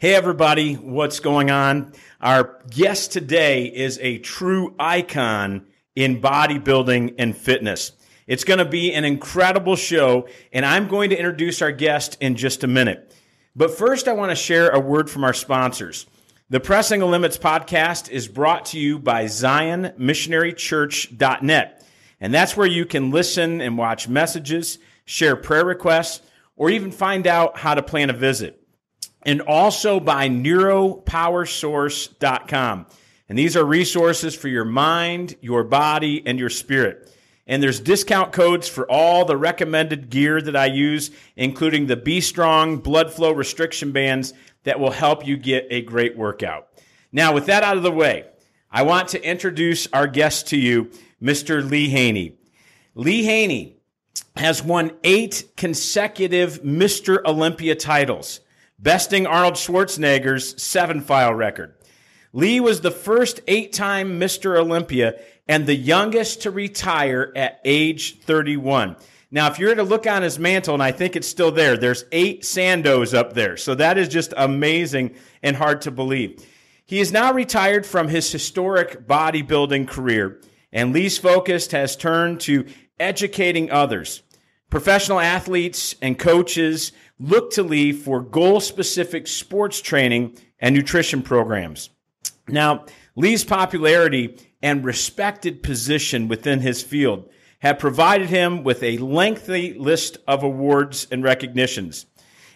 Hey everybody, what's going on? Our guest today is a true icon in bodybuilding and fitness. It's going to be an incredible show, and I'm going to introduce our guest in just a minute. But first, I want to share a word from our sponsors. The Pressing the Limits podcast is brought to you by ZionMissionaryChurch.net, and that's where you can listen and watch messages, share prayer requests, or even find out how to plan a visit. And also by NeuroPowerSource.com. And these are resources for your mind, your body, and your spirit. And there's discount codes for all the recommended gear that I use, including the Be Strong blood flow restriction bands that will help you get a great workout. Now, with that out of the way, I want to introduce our guest to you, Mr. Lee Haney. Lee Haney has won 8 consecutive Mr. Olympia titles, besting Arnold Schwarzenegger's 7-file record. Lee was the first 8-time Mr. Olympia and the youngest to retire at age 31. Now, if you were to look on his mantle, and I think it's still there, there's 8 Sandos up there. So that is just amazing and hard to believe. He is now retired from his historic bodybuilding career, and Lee's focus has turned to educating others. Professional athletes and coaches look to Lee for goal-specific sports training and nutrition programs. Now, Lee's popularity and respected position within his field have provided him with a lengthy list of awards and recognitions,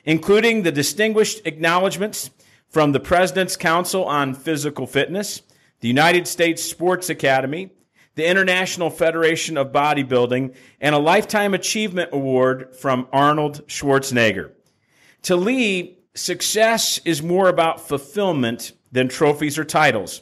including the distinguished acknowledgments from the President's Council on Physical Fitness, the United States Sports Academy, the International Federation of Bodybuilding, and a Lifetime Achievement Award from Arnold Schwarzenegger. To Lee, success is more about fulfillment than trophies or titles.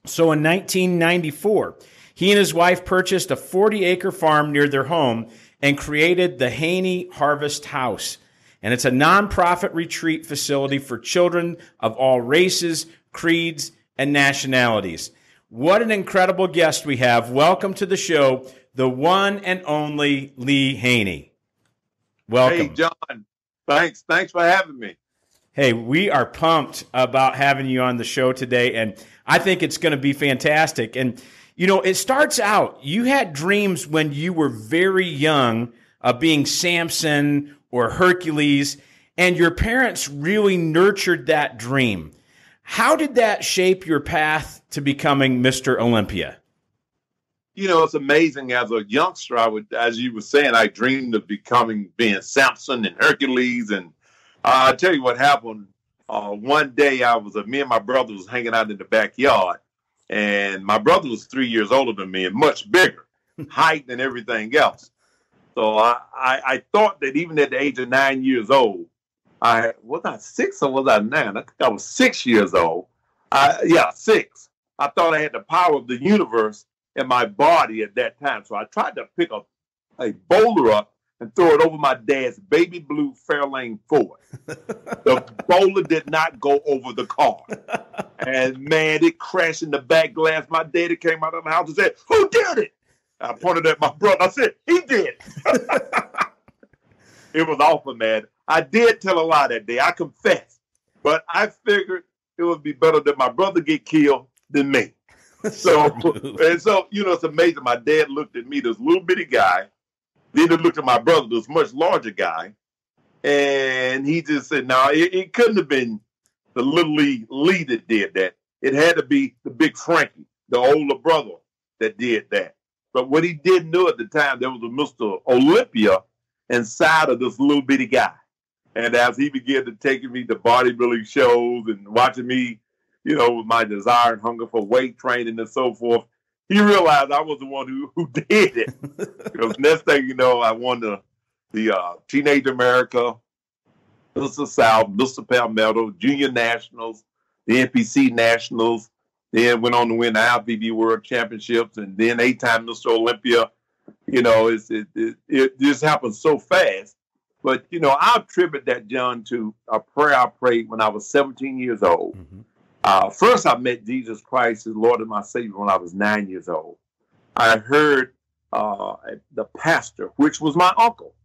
So in 1994, he and his wife purchased a 40-acre farm near their home and created the Haney Harvest House. And it's a nonprofit retreat facility for children of all races, creeds, and nationalities. What an incredible guest we have. Welcome to the show, the one and only Lee Haney. Welcome. Hey, John. Thanks for having me. Hey, we are pumped about having you on the show today, and I think it's going to be fantastic. And, you know, it starts out, you had dreams when you were very young of being Samson or Hercules, and your parents really nurtured that dream. How did that shape your path to becoming Mr. Olympia? You know, it's amazing. As a youngster, as you were saying, I dreamed of being Samson and Hercules. And I'll tell you what happened. One day, me and my brother was hanging out in the backyard, and my brother was 3 years older than me and much bigger, height and everything else. So I thought that even at the age of 9 years old, was I 6 or was I 9? I think I was 6 years old. 6. I thought I had the power of the universe in my body at that time. So I tried to pick a boulder up and throw it over my dad's baby blue Fairlane Ford. The boulder did not go over the car. And man, it crashed in the back glass. My daddy came out of the house and said, "Who did it?" I pointed at my brother. I said, "He did." It was awful, man. I did tell a lie that day. I confess. But I figured it would be better that my brother get killed than me. So, you know, it's amazing. My dad looked at me, this little bitty guy. Then he looked at my brother, this much larger guy. And he just said, no, it couldn't have been the little Lee that did that. It had to be the big Frankie, the older brother, that did that. But what he didn't know at the time, there was a Mr. Olympia inside of this little bitty guy. And as he began to take me to bodybuilding shows and watching me, you know, with my desire and hunger for weight training and so forth, he realized I was the one who did it. Because next thing you know, I won the Teenage America, Mr. South, Mr. Palmetto, Junior Nationals, the NPC Nationals, then went on to win the IFBB World Championships, and then 8-time Mr. Olympia. You know, it just happened so fast. But, you know, I attribute that, John, to a prayer I prayed when I was 17 years old. Mm-hmm. First, I met Jesus Christ as Lord and my Savior when I was 9 years old. I heard the pastor, which was my uncle.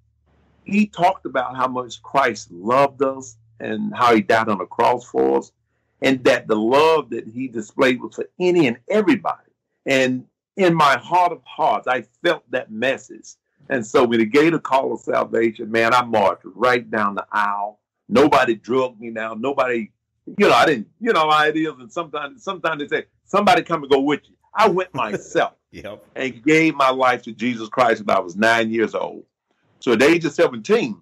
He talked about how much Christ loved us and how he died on the cross for us, and that the love that he displayed was for any and everybody. And in my heart of hearts, I felt that message. And so when he gave the call of salvation, man, I marched right down the aisle. Nobody drugged me down. Nobody, I didn't, how it is. And sometimes they say, somebody come and go with you. I went myself and gave my life to Jesus Christ when I was 9 years old. So at the age of 17,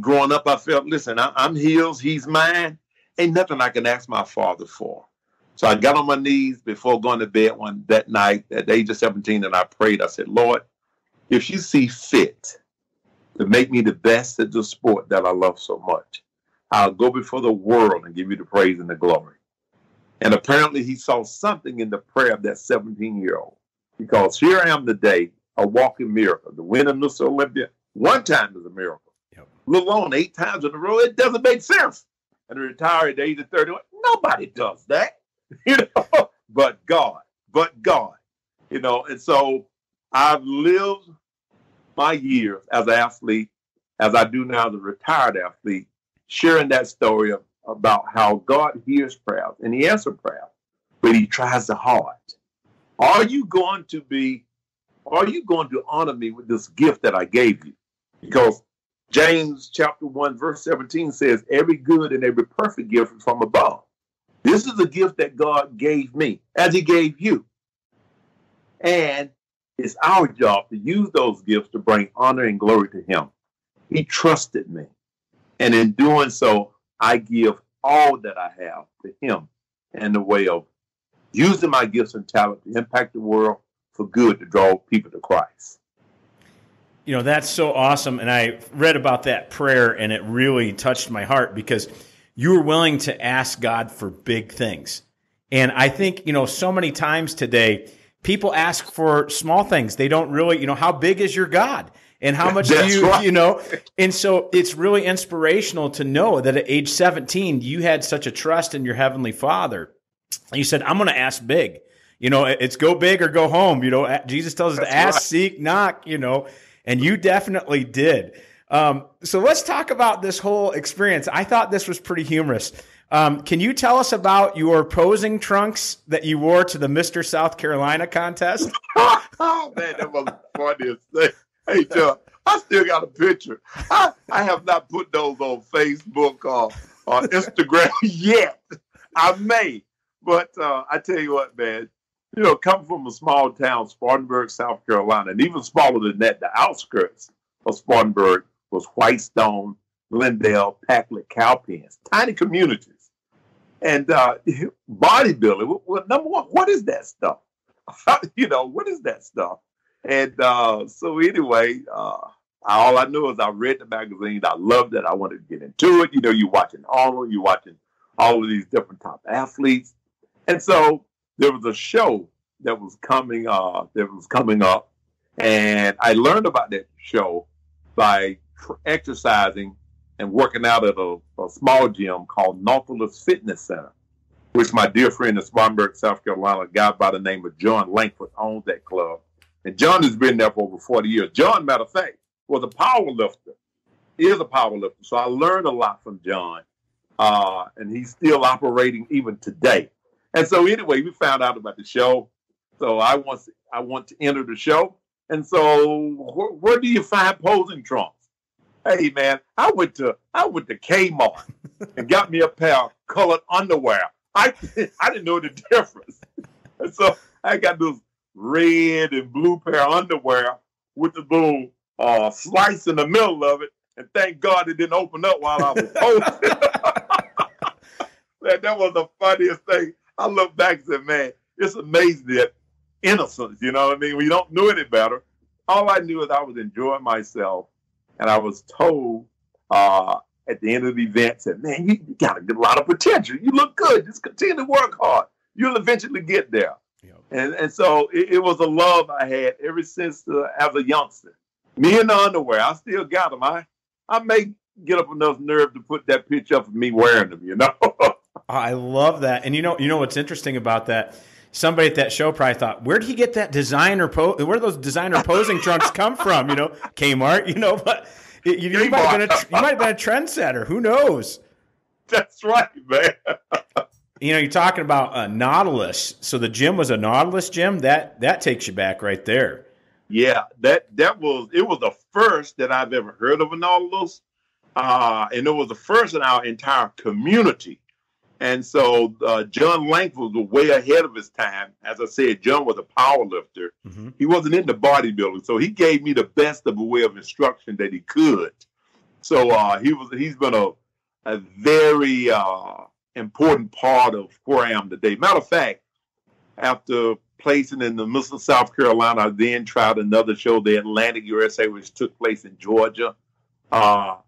growing up, I felt, listen, I'm his, he's mine. Ain't nothing I can ask my father for. So I got on my knees before going to bed that night at the age of 17, and I prayed. I said, Lord, if you see fit to make me the best at the sport that I love so much, I'll go before the world and give you the praise and the glory. And apparently he saw something in the prayer of that 17-year-old, because here I am today, a walking miracle. The winner of Mr. Olympia, one time is a miracle. Yep. Let alone 8 times in a row, it doesn't make sense. And retire at the age of 31, nobody does that, but God, and so I've lived my years as an athlete, as I do now as a retired athlete, sharing that story about how God hears prayers and he answers prayer, but he tries the heart. Are you going to honor me with this gift that I gave you? Because James chapter 1, verse 17 says, every good and every perfect gift is from above. This is a gift that God gave me, as he gave you. And it's our job to use those gifts to bring honor and glory to him. He trusted me. And in doing so, I give all that I have to him in the way of using my gifts and talent to impact the world for good, to draw people to Christ. That's so awesome. And I read about that prayer, and it really touched my heart, because you were willing to ask God for big things. And I think, so many times today, people ask for small things. They don't really, how big is your God? And how much do you, right. And so it's really inspirational to know that at age 17, you had such a trust in your Heavenly Father. You said, I'm going to ask big. It's go big or go home. Jesus tells us to ask, right. Seek, knock, and you definitely did. So let's talk about this whole experience. I thought this was pretty humorous. Can you tell us about your posing trunks that you wore to the Mr. South Carolina contest? Oh, man, that was the funniest thing. Hey, John, I still got a picture. I have not put those on Facebook or on Instagram yet. I may. But I tell you what, man, coming from a small town, Spartanburg, South Carolina, and even smaller than that, the outskirts of Spartanburg was Whitestone, Glendale, Packlet, Cowpens, tiny communities. And bodybuilding, well, number one, what is that stuff? What is that stuff? And so anyway, all I knew is I read the magazines. I loved it. I wanted to get into it. You're watching Arnold, you're watching all of these different top athletes. And so there was a show that was coming up, and I learned about that show by exercising and working out at a small gym called Nautilus Fitness Center, which my dear friend in Spartanburg, South Carolina, a guy by the name of John Langford, owns that club. And John has been there for over 40 years. John, matter of fact, was a power lifter. He is a power lifter. So I learned a lot from John, and he's still operating even today. And so anyway, we found out about the show. So I want to enter the show. And so where do you find posing trunks? Hey, man, I went to Kmart and got me a pair of colored underwear. I didn't know the difference. And so I got those red and blue pair of underwear with the little slice in the middle of it. And thank God it didn't open up while I was posing. That was the funniest thing. I look back and said, man, it's amazing that innocence, you know what I mean? We don't know any better. All I knew is I was enjoying myself. And I was told at the end of the event, said, man, you got a lot of potential. You look good. Just continue to work hard. You'll eventually get there. Yep. And so it was a love I had ever since as a youngster. Me and the underwear, I still got them. I may get up enough nerve to put that picture up of me wearing them, I love that. And you know what's interesting about that? Somebody at that show probably thought, where did he get that where do those designer posing trunks come from? Kmart, but You might have been a trendsetter. Who knows? That's right, man. You're talking about Nautilus. So the gym was a Nautilus gym. That takes you back right there. Yeah, it was the first that I've ever heard of a Nautilus, and it was the first in our entire community. And so John Langford was way ahead of his time. As I said, John was a power lifter. Mm-hmm. He wasn't into bodybuilding, so he gave me the best of a way of instruction that he could. So he's been a very important part of where I am today. Matter of fact, after placing in the Miss South Carolina, I then tried another show, the Atlantic USA, which took place in Georgia. I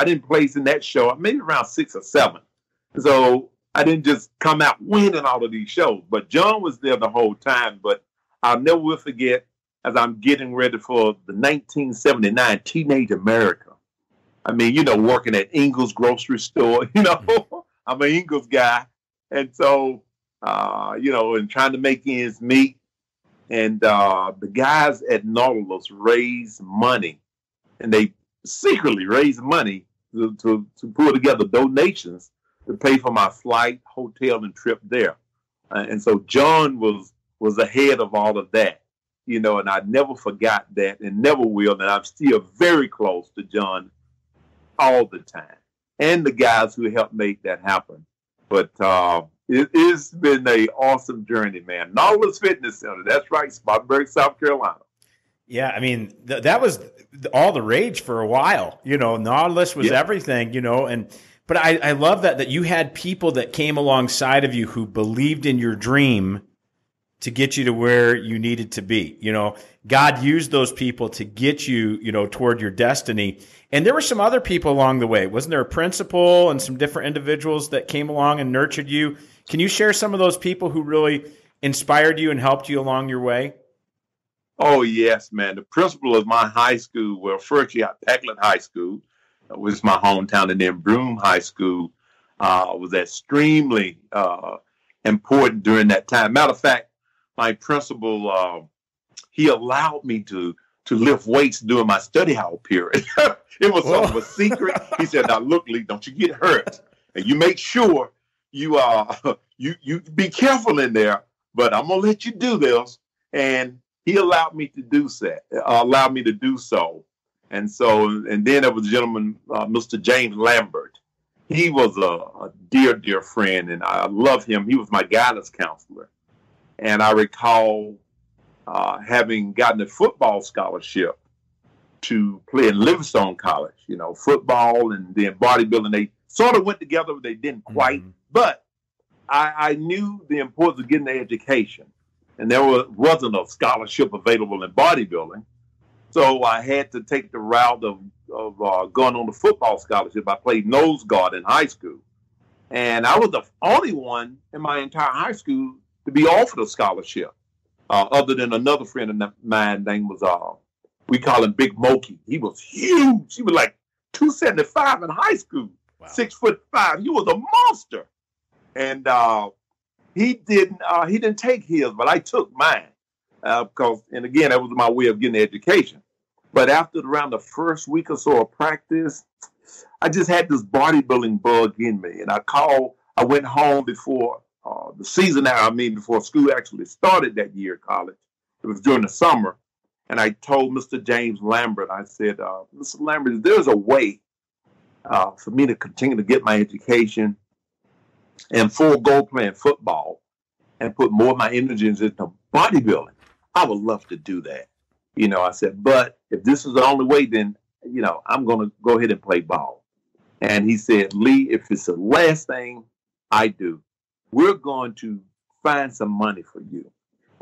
didn't place in that show, maybe around 6 or 7. So I didn't just come out winning all of these shows, but John was there the whole time. But I'll never will forget, as I'm getting ready for the 1979 Teenage America. I mean, working at Ingles grocery store, I'm an Ingles guy. And so, and trying to make ends meet. And the guys at Nautilus raised money, and they secretly raised money to pull together donations to pay for my flight, hotel, and trip there. And so John was ahead of all of that, and I never forgot that and never will. And I'm still very close to John all the time, and the guys who helped make that happen. But it's been an awesome journey, man. Nautilus Fitness Center, that's right, Spartanburg, South Carolina. Yeah, I mean, that was all the rage for a while. Nautilus was everything, But I love that you had people that came alongside of you who believed in your dream to get you to where you needed to be. God used those people to get you, toward your destiny. And there were some other people along the way. Wasn't there a principal and some different individuals that came along and nurtured you? Can you share some of those people who really inspired you and helped you along your way? Oh, yes, man. The principal of my high school, well, first you got Packlet High School, which is my hometown, and then Broome High School was extremely important during that time. Matter of fact, my principal, he allowed me to lift weights during my study hall period. It was something of a secret. He said, "Now look, Lee, don't you get hurt, and you make sure you you be careful in there. But I'm gonna let you do this." And he allowed me to do so. And then there was a gentleman, Mr. James Lambert. He was a dear, dear friend, and I love him. He was my guidance counselor. And I recall having gotten a football scholarship to play in Livingstone College. Football and then bodybuilding, they sort of went together, but they didn't quite. Mm-hmm. But I knew the importance of getting an education. And there wasn't a scholarship available in bodybuilding. So I had to take the route of going on the football scholarship. I played nose guard in high school. And I was the only one in my entire high school to be offered a scholarship, other than another friend of mine named was, we call him Big Mokey. He was huge. He was like 275 in high school, wow. 6'5". He was a monster. And he didn't take his, but I took mine. And again, that was my way of getting education. But after around the first week or so of practice, I just had this bodybuilding bug in me. And I went home before the season, before school actually started that year at college. It was during the summer. And I told Mr. James Lambert, I said, Mr. Lambert, there's a way for me to continue to get my education and forego playing football and put more of my energy into bodybuilding. I would love to do that. I said, but if this is the only way, then, I'm going to go ahead and play ball. And he said, Lee, if it's the last thing I do, we're going to find some money for you.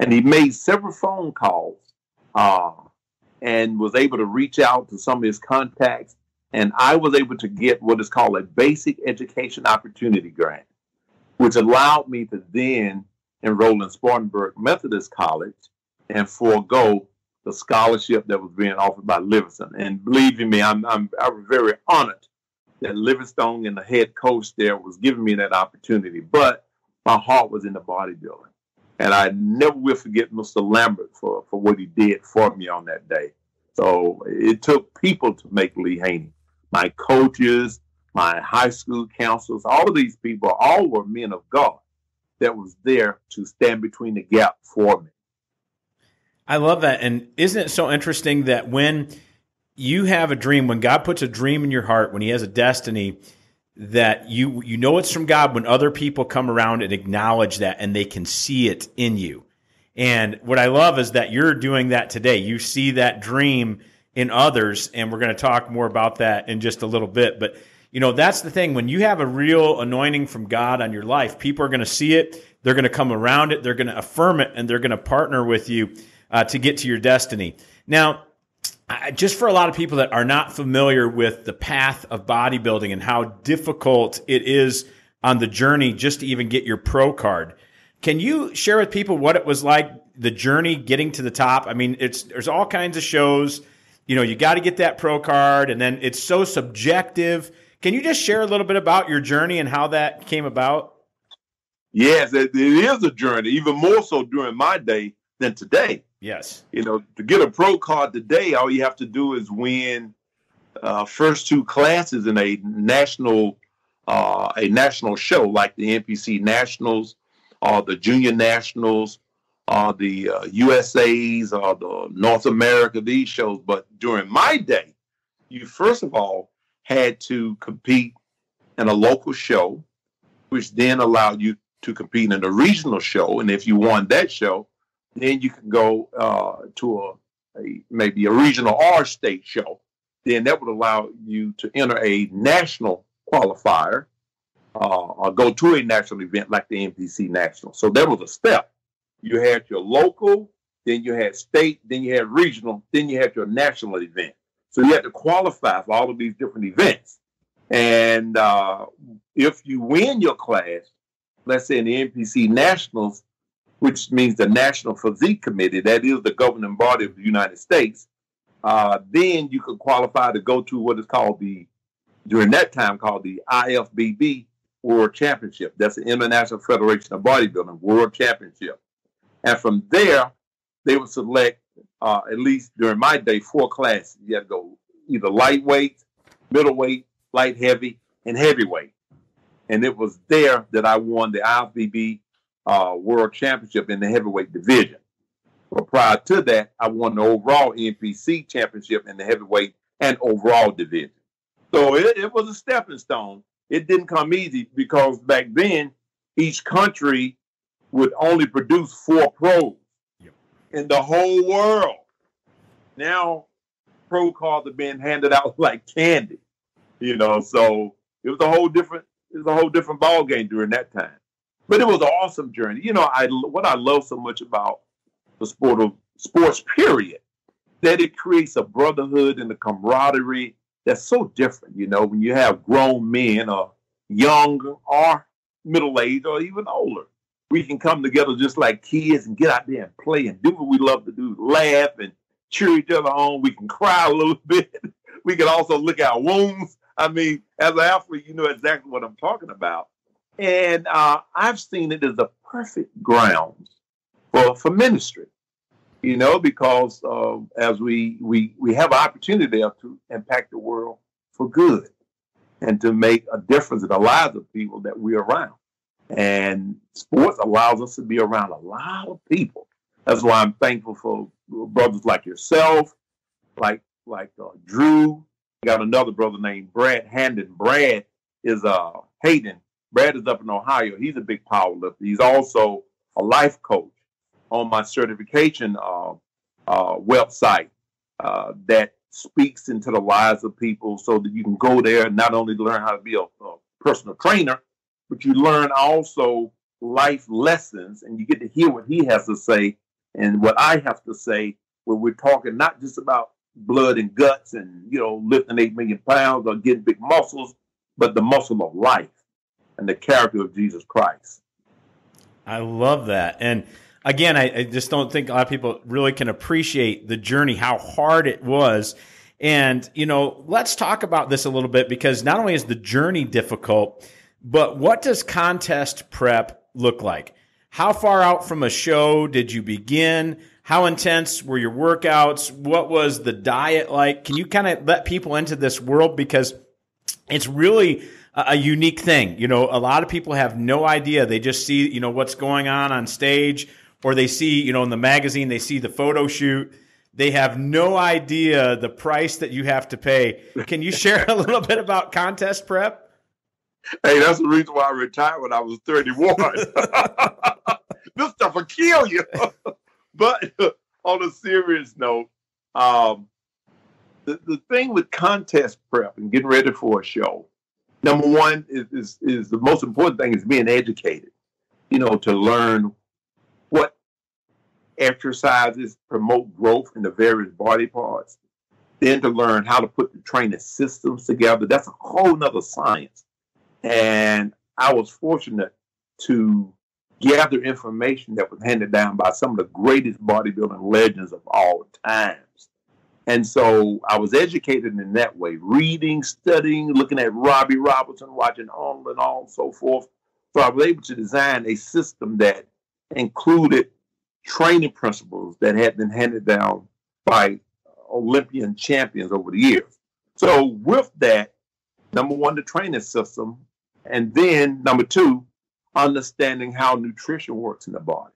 And he made several phone calls and was able to reach out to some of his contacts. And I was able to get what is called a basic education opportunity grant, which allowed me to then enroll in Spartanburg Methodist College and forego the scholarship that was being offered by Livingstone. And believe me, I'm very honored that Livingstone and the head coach there was giving me that opportunity. But my heart was in the bodybuilding. And I never will forget Mr. Lambert for what he did for me on that day. So it took people to make Lee Haney. My coaches, my high school counselors, all of these people, all were men of God that was there to stand between the gap for me. I love that. And isn't it so interesting that when you have a dream, when God puts a dream in your heart, when he has a destiny, that you know it's from God when other people come around and acknowledge that and they can see it in you. And what I love is that you're doing that today. You see that dream in others, and we're going to talk more about that in just a little bit. But, that's the thing. When you have a real anointing from God on your life, people are going to see it. They're going to come around it. They're going to affirm it, and they're going to partner with you to get to your destiny. Now, just for a lot of people that are not familiar with the path of bodybuilding and how difficult it is on the journey just to even get your pro card, can you share with people what it was like, the journey getting to the top? I mean, there's all kinds of shows. You got to get that pro card, and then it's so subjective. Can you just share a little bit about your journey and how that came about? Yes, it is a journey, even more so during my day than today. Yes. To get a pro card today, all you have to do is win first two classes in a national show like the NPC Nationals, or the Junior Nationals, or the USAs, or the North America, these shows. But during my day, you first of all had to compete in a local show, which then allowed you to compete in a regional show. And if you won that show, then you can go to maybe a regional or state show. Then that would allow you to enter a national qualifier or go to a national event like the NPC National. So that was a step. You had your local, then you had state, then you had regional, then you had your national event. So you had to qualify for all of these different events. And if you win your class, let's say in the NPC Nationals, which means the National Physique Committee, that is the governing body of the United States, then you could qualify to go to what is called during that time called the IFBB World Championship. That's the International Federation of Bodybuilding World Championship. And from there, they would select, at least during my day, 4 classes. You had to go either lightweight, middleweight, light heavy, and heavyweight. And it was there that I won the IFBB World Championship in the heavyweight division. But prior to that, I won the overall NPC Championship in the heavyweight and overall division. So it was a stepping stone. It didn't come easy because back then, each country would only produce 4 pros in the whole world. Now, pro cards are being handed out like candy, so it was a whole different ball game during that time. But it was an awesome journey. What I love so much about the sports period, that it creates a brotherhood and a camaraderie that's so different. When you have grown men or young or middle-aged or even older, we can come together just like kids and get out there and play and do what we love to do, laugh and cheer each other on. We can cry a little bit. We can also lick our wounds. I mean, as an athlete, you know exactly what I'm talking about. And I've seen it as a perfect ground for ministry, because as we have an opportunity there to impact the world for good and to make a difference in the lives of people that we're around. And sports allows us to be around a lot of people. That's why I'm thankful for brothers like yourself, like Drew. We got another brother named Brad Handon. Brad is Hayden. Brad is up in Ohio. He's a big power lifter. He's also a life coach on my certification website that speaks into the lives of people so that you can go there and not only learn how to be a personal trainer, but you learn also life lessons and you get to hear what he has to say and what I have to say when we're talking not just about blood and guts and, lifting 8 million pounds or getting big muscles, but the muscle of life and the character of Jesus Christ. I love that. And again, I just don't think a lot of people really can appreciate the journey, how hard it was. And, let's talk about this a little bit because not only is the journey difficult, but what does contest prep look like? How far out from a show did you begin? How intense were your workouts? What was the diet like? Can you kind of let people into this world? Because it's really a unique thing. You know, a lot of people have no idea. They just see, what's going on stage, or they see, in the magazine, they see the photo shoot. They have no idea the price that you have to pay. Can you share a little bit about contest prep? Hey, that's the reason why I retired when I was 31. This stuff will kill you. But on a serious note, the thing with contest prep and getting ready for a show, number one is the most important thing is being educated, to learn what exercises promote growth in the various body parts, then to learn how to put the training systems together. That's a whole nother science. And I was fortunate to gather information that was handed down by some of the greatest bodybuilding legends of all times. And so I was educated in that way, reading, studying, looking at Robbie Robertson, watching on and on, so forth. So I was able to design a system that included training principles that had been handed down by Olympian champions over the years. So with that, number one, the training system, and then number two, understanding how nutrition works in the body,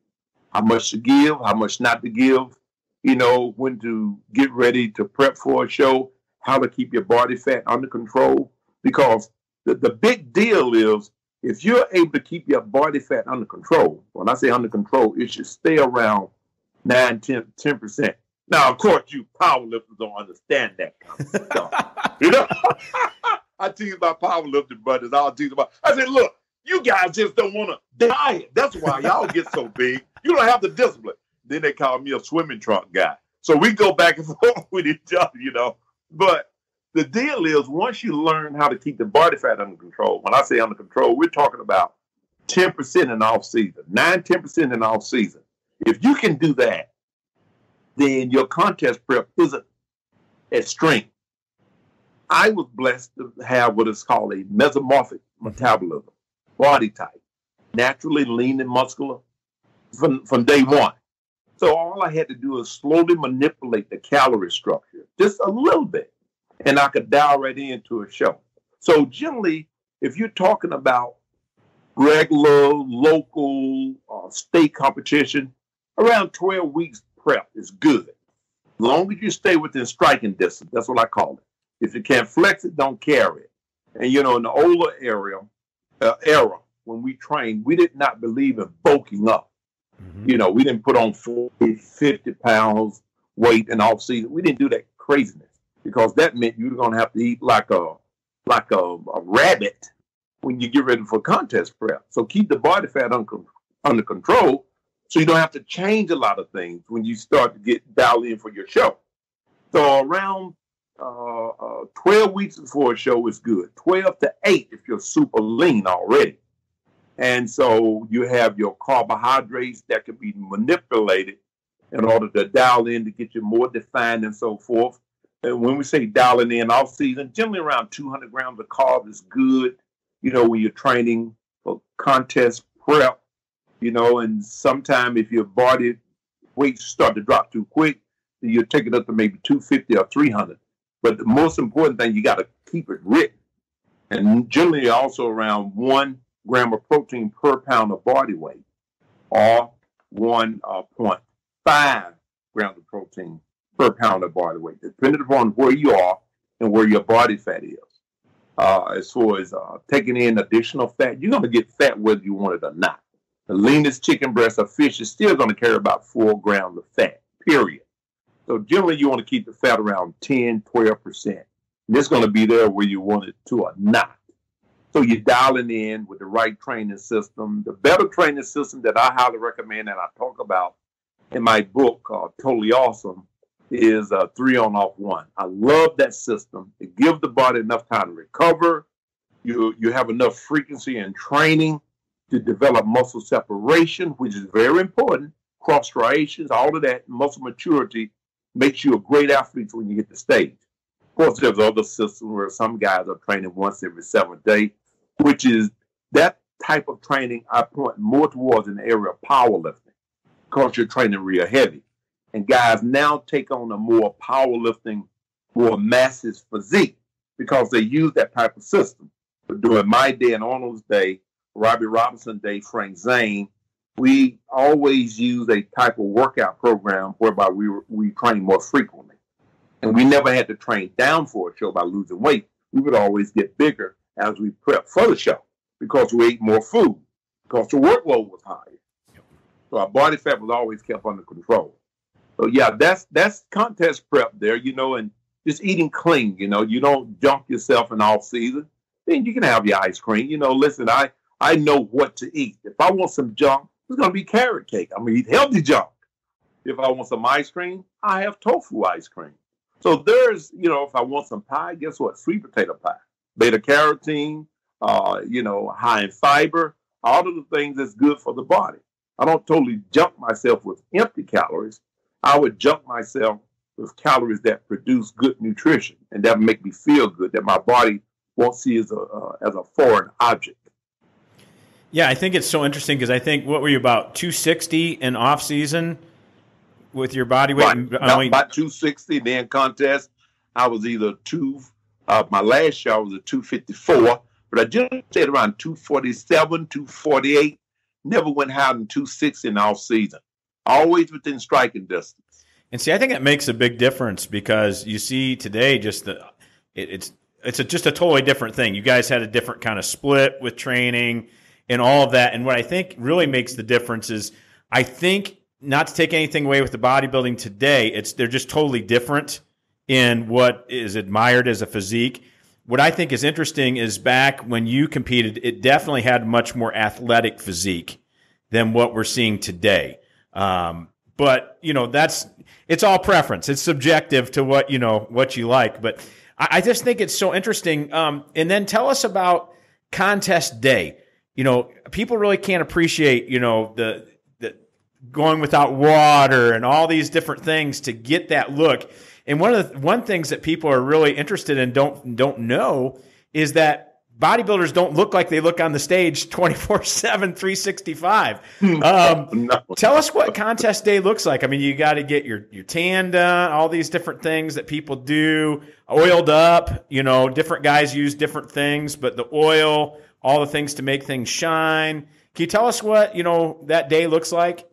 how much to give, how much not to give, when to get ready to prep for a show, how to keep your body fat under control. Because the big deal is if you're able to keep your body fat under control, when I say under control, it should stay around 9, 10%. Now, of course, you powerlifters don't understand that. So, I tease my powerlifting brothers. I say, look, you guys just don't want to diet. That's why y'all get so big. You don't have the discipline. Then they call me a swimming trunk guy. So we go back and forth with each other, But the deal is once you learn how to keep the body fat under control, when I say under control, we're talking about 10% in off season, 9-10% in off season. If you can do that, then your contest prep isn't extreme. I was blessed to have what is called a mesomorphic metabolism, body type, naturally lean and muscular from day one. So all I had to do is slowly manipulate the calorie structure, just a little bit, and I could dial right into a show. So generally, if you're talking about regular, local, state competition, around 12 weeks prep is good. As long as you stay within striking distance, that's what I call it. If you can't flex it, don't carry it. And, in the older era, when we trained, we did not believe in bulking up. Mm-hmm. We didn't put on 40, 50 pounds weight in off season. We didn't do that craziness because that meant you were going to have to eat like a rabbit when you get ready for contest prep. So keep the body fat under control so you don't have to change a lot of things when you start to get dialed in for your show. So around 12 weeks before a show is good. 12 to 8 if you're super lean already. And so you have your carbohydrates that can be manipulated in order to dial in to get you more defined and so forth. And when we say dialing in off season, generally around 200 grams of carb is good, when you're training for contest prep, and sometime if your body weight start to drop too quick, then you'll take it up to maybe 250 or 300. But the most important thing, you got to keep it written. And generally also around 1 gram of protein per pound of body weight, or 1.5 grams of protein per pound of body weight, depending upon where you are and where your body fat is. As far as taking in additional fat, you're going to get fat whether you want it or not. The leanest chicken breast or fish is still going to carry about 4 grams of fat, period. So generally, you want to keep the fat around 10, 12%. And it's going to be there whether you want it to or not. So you're dialing in with the right training system. The better training system that I highly recommend and I talk about in my book called Totally Awesome is 3 on off 1. I love that system. It gives the body enough time to recover. You have enough frequency and training to develop muscle separation, which is very important. Cross striations, all of that, muscle maturity makes you a great athlete when you hit the stage. Of course, there's other systems where some guys are training once every 7th day, which is that type of training I point more towards in the area of powerlifting because you're training real heavy. And guys now take on a more powerlifting, more massive physique because they use that type of system. But during my day and Arnold's day, Robbie Robinson day, Frank Zane, we always use a type of workout program whereby we train more frequently. And we never had to train down for a show by losing weight. We would always get bigger as we prep for the show because we ate more food, because the workload was higher. So our body fat was always kept under control. So yeah, that's contest prep there, and just eating clean, you don't junk yourself in off season. Then you can have your ice cream. Listen, I know what to eat. If I want some junk, it's going to be carrot cake. I'm going to eat healthy junk. If I want some ice cream, I have tofu ice cream. So there's, if I want some pie, guess what? Sweet potato pie, beta carotene, high in fiber, all of the things that's good for the body. I don't totally junk myself with empty calories. I would junk myself with calories that produce good nutrition and that make me feel good, that my body won't see as a foreign object. Yeah, I think it's so interesting because I think, what were you, about 260 in off season with your body weight? Right. About 260. Then contest, I was either my last show I was at 254, but I just stayed around 247, 248. Never went higher than 260 in off season. Always within striking distance. And see, I think it makes a big difference because you see today just it's just a totally different thing. You guys had a different kind of split with training and all of that. And what I think really makes the difference is, I think, not to take anything away with the bodybuilding today, they're just totally different in what is admired as a physique. What I think is interesting is back when you competed, it definitely had much more athletic physique than what we're seeing today. But it's all preference. It's subjective to what you like. But I just think it's so interesting. And then tell us about contest day. People really can't appreciate, the going without water and all these different things to get that look. And one things that people are really interested in don't know is that bodybuilders don't look like they look on the stage 24/7, 365. No. Tell us what contest day looks like. I mean, you got to get your tan done, all these different things that people do, oiled up. Different guys use different things, but the oil, all the things to make things shine. Can you tell us what that day looks like?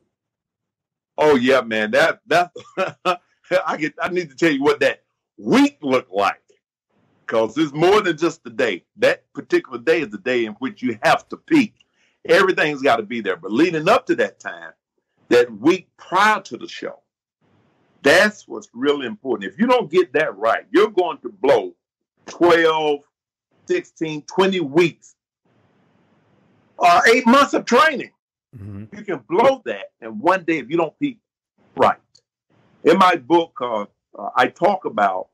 Oh yeah, man. That I need to tell you what that week looked like. Because it's more than just the day. That particular day is the day in which you have to peak. Everything's got to be there. But leading up to that time, that week prior to the show, that's what's really important. If you don't get that right, you're going to blow 12, 16, 20 weeks, 8 months of training. Mm-hmm. You can blow that in one day if you don't peak right. In my book, I talk about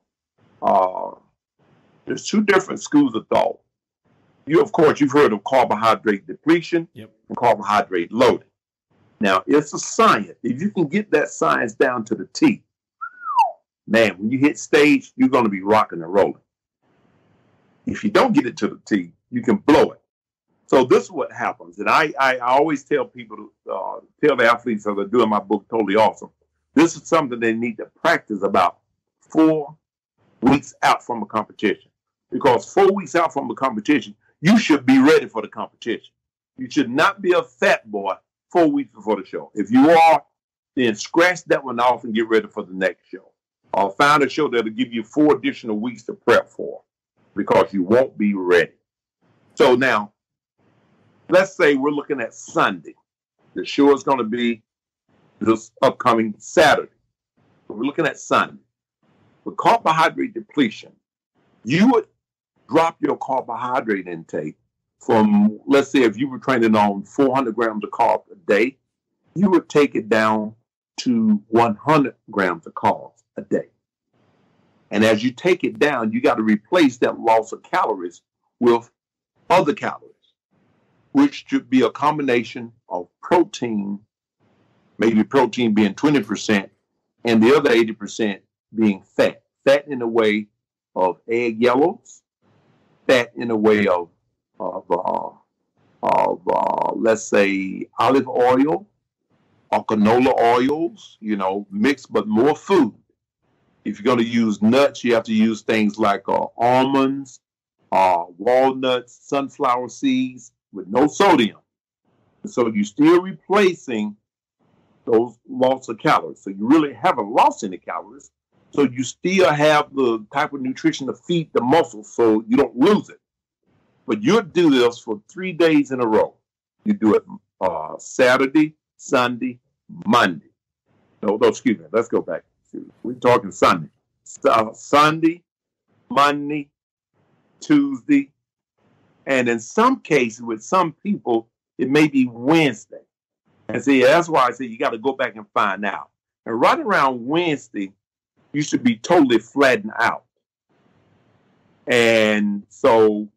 there's two different schools of thought. Of course, you've heard of carbohydrate depletion and carbohydrate loading. Now, it's a science. If you can get that science down to the T, man, when you hit stage, you're going to be rocking and rolling. If you don't get it to the T, you can blow it. So this is what happens. And I always tell people, tell the athletes as they're doing my book, Totally Awesome, this is something they need to practice about 4 weeks out from a competition. Because 4 weeks out from a competition, you should be ready for the competition. You should not be a fat boy 4 weeks before the show. If you are, then scratch that one off and get ready for the next show. Or find a show that'll give you 4 additional weeks to prep for, because you won't be ready. So now, let's say we're looking at Sunday. The show is going to be this upcoming Saturday. So we're looking at Sunday. With carbohydrate depletion, you would drop your carbohydrate intake from, let's say, if you were training on 400 grams of carbs a day, you would take it down to 100 grams of carbs a day. And as you take it down, you got to replace that loss of calories with other calories, which should be a combination of protein, maybe protein being 20%, and the other 80% being fat. Fat in the way of egg yellows, fat in the way of let's say olive oil, or canola oils, mixed but more food. If you're going to use nuts, you have to use things like almonds, walnuts, sunflower seeds with no sodium. So you're still replacing those loss of calories. So you really haven't lost any calories. So you still have the type of nutrition to feed the muscles so you don't lose it. But you'll do this for 3 days in a row. You do it Saturday, Sunday, Monday. No, excuse me. Let's go back. We're talking Sunday. Sunday, Monday, Tuesday, and in some cases, with some people, it may be Wednesday. And see, that's why I say you got to go back and find out. And right around Wednesday, you should be totally flattened out. And so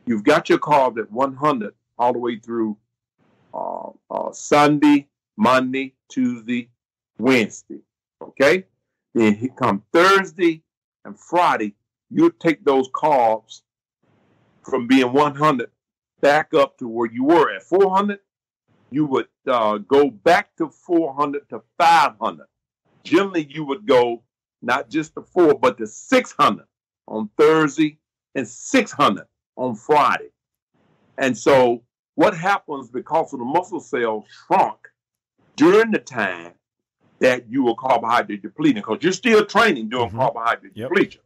you've got your carbs at 100 all the way through Sunday, Monday, Tuesday, Wednesday. Okay? Then here come Thursday and Friday. You take those carbs from being 100 back up to where you were at 400. You would go back to 400 to 500. Generally, you would go not just to 4, but to 600 on Thursday and 600 on Friday. And so what happens because of the muscle cells shrunk during the time that you were carbohydrate depleting, because you're still training doing carbohydrate depletion.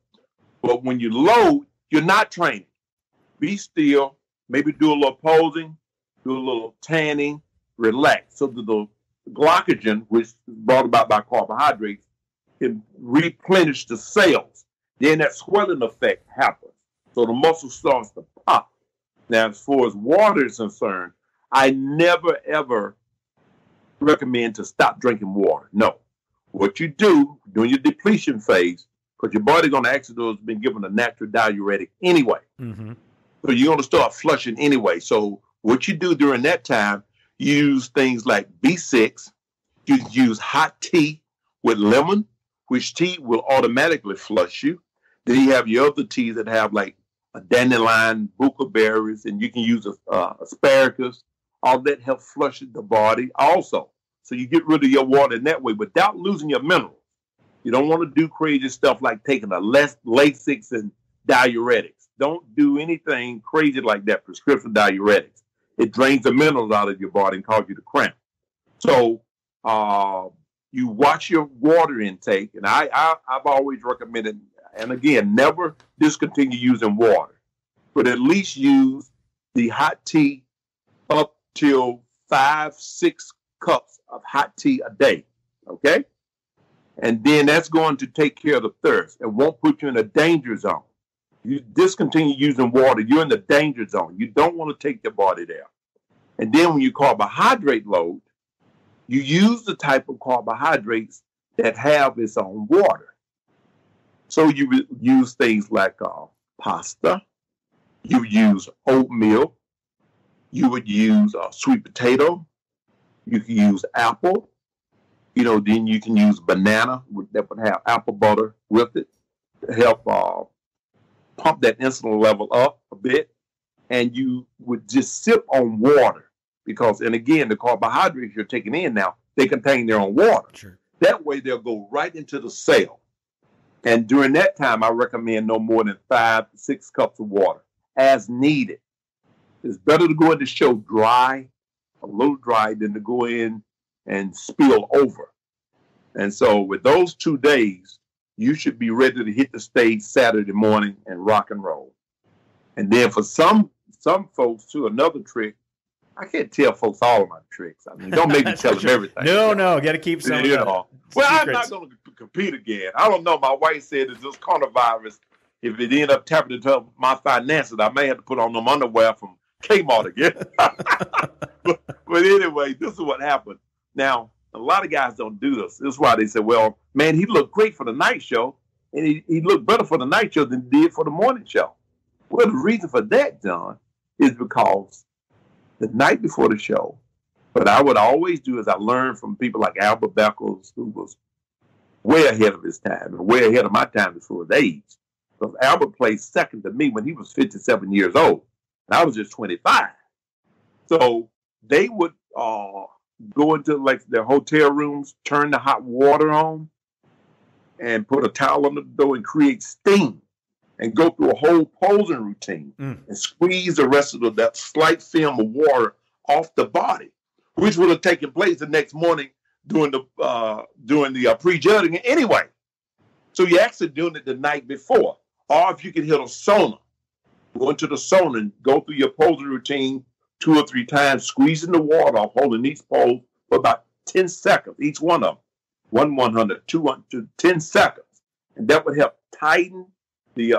But when you load, you're not training. Be still, maybe do a little posing, do a little tanning, relax. So that the glycogen, which is brought about by carbohydrates, can replenish the cells. Then that swelling effect happens. So the muscle starts to pop. Now, as far as water is concerned, I never, ever recommend to stop drinking water. No. What you do during your depletion phase, because your body's going to actually has been given a natural diuretic anyway. So you're going to start flushing anyway. So what you do during that time, you use things like B6. You use hot tea with lemon, which tea will automatically flush you. Then you have your other teas that have like a dandelion, buccal berries, and you can use asparagus. All that helps flush the body also. So you get rid of your water in that way without losing your minerals. You don't want to do crazy stuff like taking a Lasix and diuretics. Don't do anything crazy like that, prescription diuretics. It drains the minerals out of your body and causes you to cramp. So you watch your water intake, and I've always recommended, and again, never discontinue using water, but at least use the hot tea up till 5-6 cups of hot tea a day, okay? And then that's going to take care of the thirst. It won't put you in a danger zone. You discontinue using water, you're in the danger zone. You don't want to take your body there. And then when you carbohydrate load, you use the type of carbohydrates that have its own water. So you use things like pasta, you use oatmeal, you would use sweet potato, you can use apple, then you can use banana that would have apple butter with it to help pump that insulin level up a bit. And you would just sip on water because, and again, the carbohydrates you're taking in now, they contain their own water. Sure. That way they'll go right into the cell. And during that time, I recommend no more than 5 to 6 cups of water as needed. It's better to go in the show dry, a little dry, than to go in and spill over. And so with those 2 days, you should be ready to hit the stage Saturday morning and rock and roll. And then for some folks, too, another trick, I can't tell folks all of my tricks. I mean, don't make me tell them everything. No, got to keep some. Well, I'm not going to compete again. I don't know. My wife said it's this coronavirus. If it end up tapping into my finances, I may have to put on them underwear from Kmart again. but anyway, this is what happened. Now, a lot of guys don't do this. This is why they say, well, man, he looked great for the night show, and he looked better for the night show than he did for the morning show. Well, the reason for that, John, is because the night before the show, what I would always do is I learned from people like Albert Beckles, who was way ahead of his time and way ahead of my time before his age. Because Albert played second to me when he was 57 years old, and I was just 25. So they would go into like their hotel rooms, turn the hot water on, and put a towel under the door and create steam, and go through a whole posing routine and squeeze the rest of that slight film of water off the body, which would have taken place the next morning during the prejudging anyway. So you're actually doing it the night before. Or if you can hit a sauna, go into the sauna and go through your posing routine 2 or 3 times, squeezing the water off, holding each pose for about 10 seconds, each one of them. 100, 200, 10 seconds. And that would help tighten the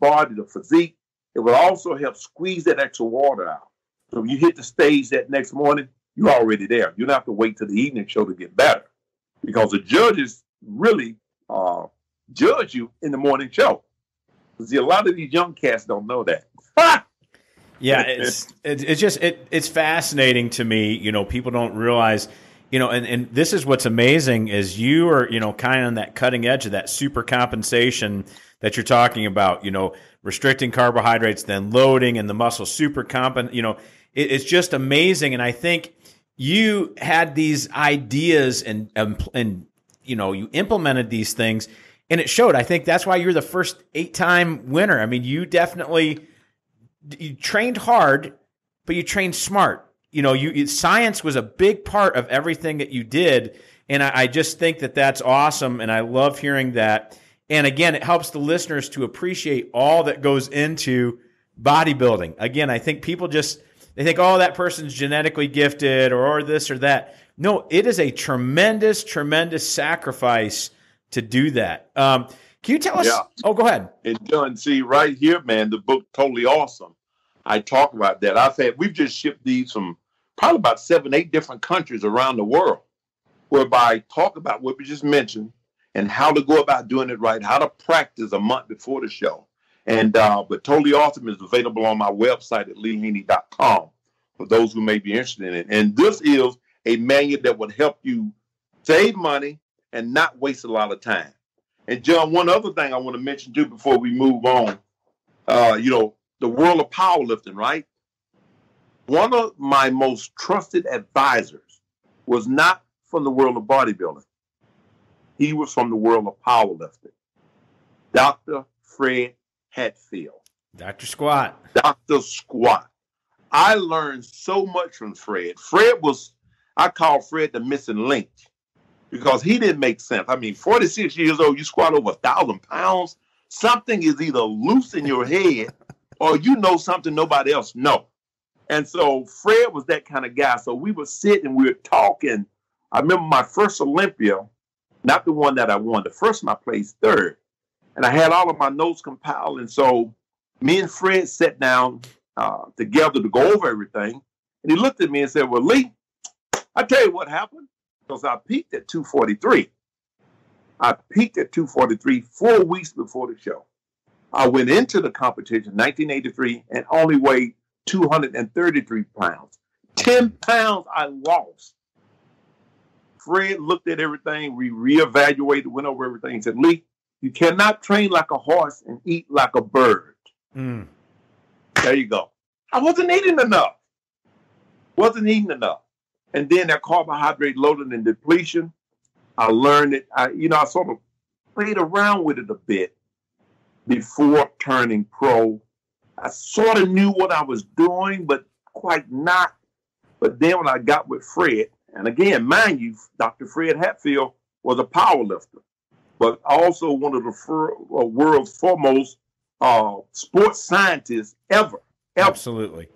body, the physique. It would also help squeeze that extra water out. So when you hit the stage that next morning, you're already there. You don't have to wait till the evening show to get better, because the judges really judge you in the morning show. See, a lot of these young cats don't know that. Yeah, it's fascinating to me. You know, people don't realize, you know, and this is what's amazing is you are, you know, kind of on that cutting edge of that super compensation that you're talking about, you know, restricting carbohydrates, then loading, and the muscle super you know, it's just amazing. And I think you had these ideas and you know, you implemented these things and it showed. I think that's why you're the first 8-time winner. I mean, you trained hard, but you trained smart. You know, science was a big part of everything that you did. And I just think that that's awesome. And I love hearing that. And again, it helps the listeners to appreciate all that goes into bodybuilding. Again, I think people they think, oh, that person's genetically gifted or this or that. No, it is a tremendous, tremendous sacrifice to do that. Can you tell us? Yeah. Oh, go ahead. And John, see right here, man, the book Totally Awesome. I talk about that. We've just shipped these from probably about 7, 8 different countries around the world, whereby I talk about what we just mentioned and how to go about doing it right, how to practice a month before the show. And but Totally Awesome is available on my website at leehaney.com for those who may be interested in it. And this is a manual that would help you save money and not waste a lot of time. And John, one other thing I want to mention too before we move on, you know, the world of powerlifting, right? One of my most trusted advisors was not from the world of bodybuilding. He was from the world of powerlifting. Dr. Fred Hatfield. Dr. Squat. Dr. Squat. I learned so much from Fred. I call Fred the missing link because he didn't make sense. I mean, 46 years old, you squat over 1,000 pounds. Something is either loose in your head or you know something nobody else knows. And so Fred was that kind of guy. So we would sit and we were talking. I remember my first Olympia, not the one that I won, the first one I placed 3rd. And I had all of my notes compiled. And so me and Fred sat down together to go over everything. And he looked at me and said, well, Lee, I tell you what happened. Because I peaked at 243. I peaked at 243 4 weeks before the show. I went into the competition in 1983 and only weighed 233 pounds. 10 pounds I lost. Fred looked at everything. We reevaluated, went over everything and said, Lee, you cannot train like a horse and eat like a bird. There you go. I wasn't eating enough. And then that carbohydrate loading and depletion, I learned it. I sort of played around with it a bit before turning pro. I sort of knew what I was doing, but quite not. But then when I got with Fred, and again, mind you, Dr. Fred Hatfield was a power lifter, but also one of the world's foremost sports scientists ever. Absolutely.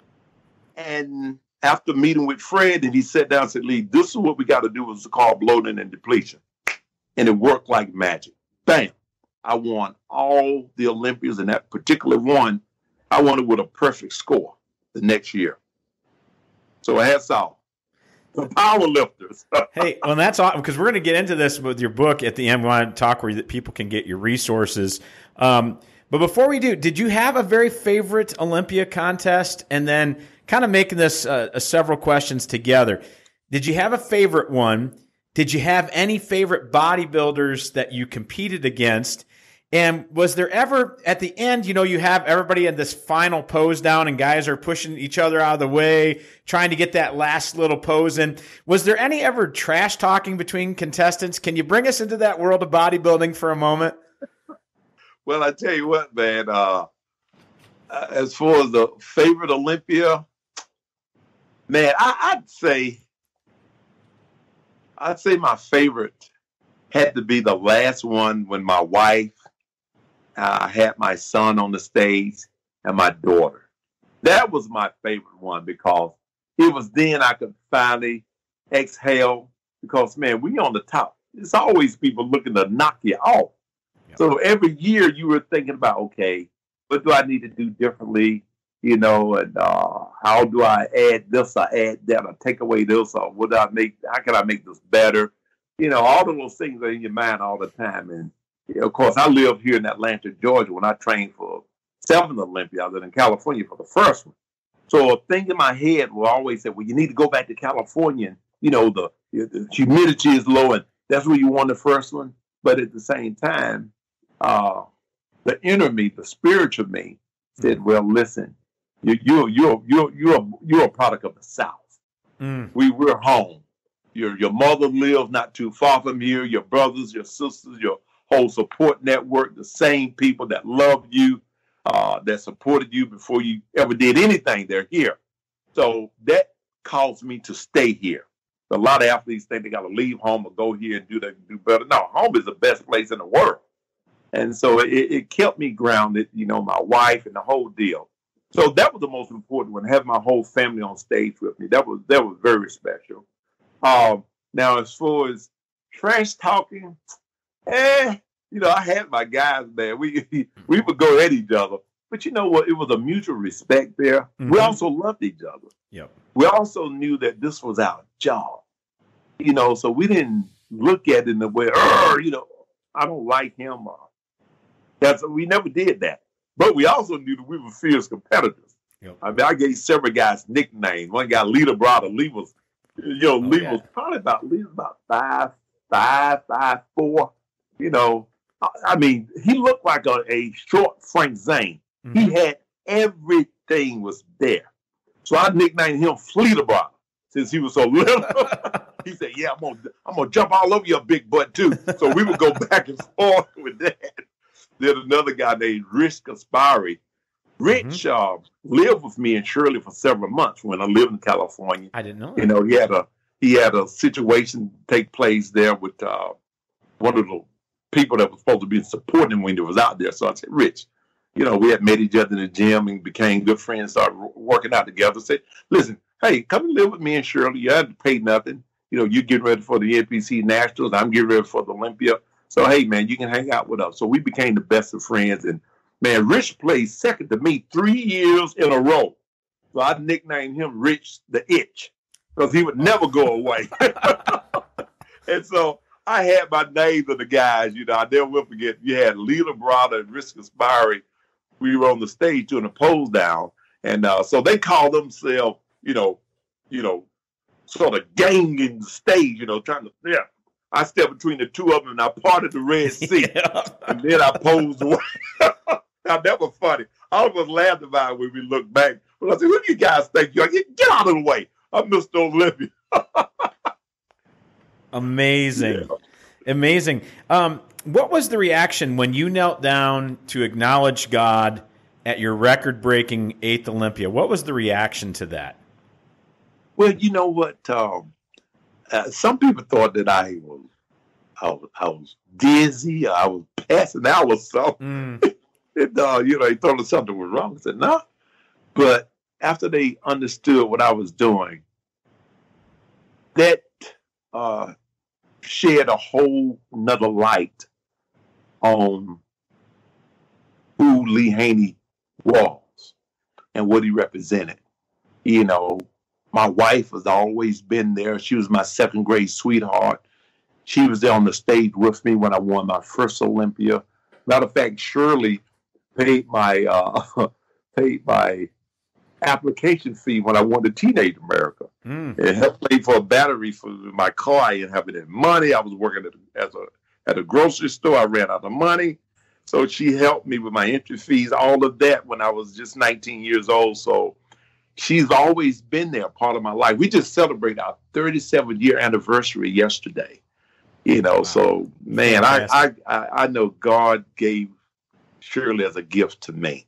And after meeting with Fred, and he sat down and said, Lee, this is what we got to do is carb loading and depletion. And it worked like magic. Bam. I won all the Olympias, and that particular one, I won it with a perfect score the next year. So hats off. The power lifters. Hey, well, that's awesome, because we're going to get into this with your book at the end. We want to talk where people can get your resources. But before we do, did you have a very favorite Olympia contest? And then kind of making this several questions together. Did you have a favorite one? Did you have any favorite bodybuilders that you competed against? And was there ever, at the end, you have everybody in this final pose down and guys are pushing each other out of the way, trying to get that last little pose in. Was there any ever trash talking between contestants? Can you bring us into that world of bodybuilding for a moment? Well, I tell you what, man, as far as the favorite Olympia, man, I'd say my favorite had to be the last one when my wife had my son on the stage and my daughter. That was my favorite one because it was then I could finally exhale because, man, we on the top. There's always people looking to knock you off. Yep. So every year you were thinking about, okay, what do I need to do differently? And how do I add this or add that or take away this or how can I make this better? All of those things are in your mind all the time. And of course, I live here in Atlanta, Georgia, when I trained for 7 Olympiads and in California for the first one. So a thing in my head will always say, well, you need to go back to California. And, the humidity is low, and that's where you won the first one. But at the same time, the inner me, the spiritual me, said, well, listen, you're a product of the South. We're home. Your mother lives not too far from here. Your brothers, your sisters, your whole support network, the same people that love you, that supported you before you ever did anything, they're here. So that caused me to stay here. A lot of athletes think they got to leave home or go here and do better. No, home is the best place in the world. And so it kept me grounded, my wife and the whole deal. So that was the most important one, having my whole family on stage with me. That was very special. Now, as far as trash talking, I had my guys, man. We would go at each other. But you know what? It was a mutual respect there. Mm-hmm. We also loved each other. Yep. We also knew that this was our job. So we didn't look at it in the way, I don't like him. We never did that. But we also knew that we were fierce competitors. Yep. I mean, I gave several guys nicknames. One guy, Lita Brother. Lee was probably about 5'4". I mean, he looked like a short Frank Zane. Mm-hmm. He had everything was there. So I nicknamed him Fleeta Brother since he was so little. He said, "Yeah, I'm gonna jump all over your big butt too." So we would go back and forth with that. There's another guy named Rich Gaspari. Rich lived with me in Shirley for several months when I lived in California. I didn't know that. He had a situation take place there with one of the people that was supposed to be supporting him when he was out there. So I said, Rich, we had met each other in the gym and became good friends, started working out together. I said, listen, hey, come and live with me in Shirley. You had to pay nothing. You're getting ready for the NPC Nationals. I'm getting ready for the Olympia. So, hey, man, you can hang out with us. So we became the best of friends. And, man, Rich played second to me 3 years in a row. So I nicknamed him Rich the Itch because he would never go away. And so I had my names of the guys. I never will forget. You had Lita Brother and Rich Gaspari. We were on the stage doing a pose down. And so they called themselves, sort of ganging the stage, trying to, I stepped between the two of them and I parted the Red Sea. And then I posed away. Now, that was funny. All of us laughed about it when we looked back. But I said, who do you guys think you are? Get out of the way. I'm Mr. Olympia. Amazing. Yeah. Amazing. What was the reaction when you knelt down to acknowledge God at your record-breaking 8th Olympia? What was the reaction to that? Well, you know what? Some people thought that I was dizzy. I was passing out or something. They thought something was wrong. I said, no. But after they understood what I was doing, that shed a whole nother light on who Lee Haney was and what he represented. My wife has always been there. She was my 2nd grade sweetheart. She was there on the stage with me when I won my first Olympia. Matter of fact, Shirley paid my application fee when I won the Teenage America. It helped pay for a battery for my car. I didn't have any money. I was working at a grocery store. I ran out of money. So she helped me with my entry fees, all of that when I was just 19 years old. So she's always been there, part of my life. We just celebrated our 37-year anniversary yesterday. Wow. So man, I know God gave Shirley as a gift to me.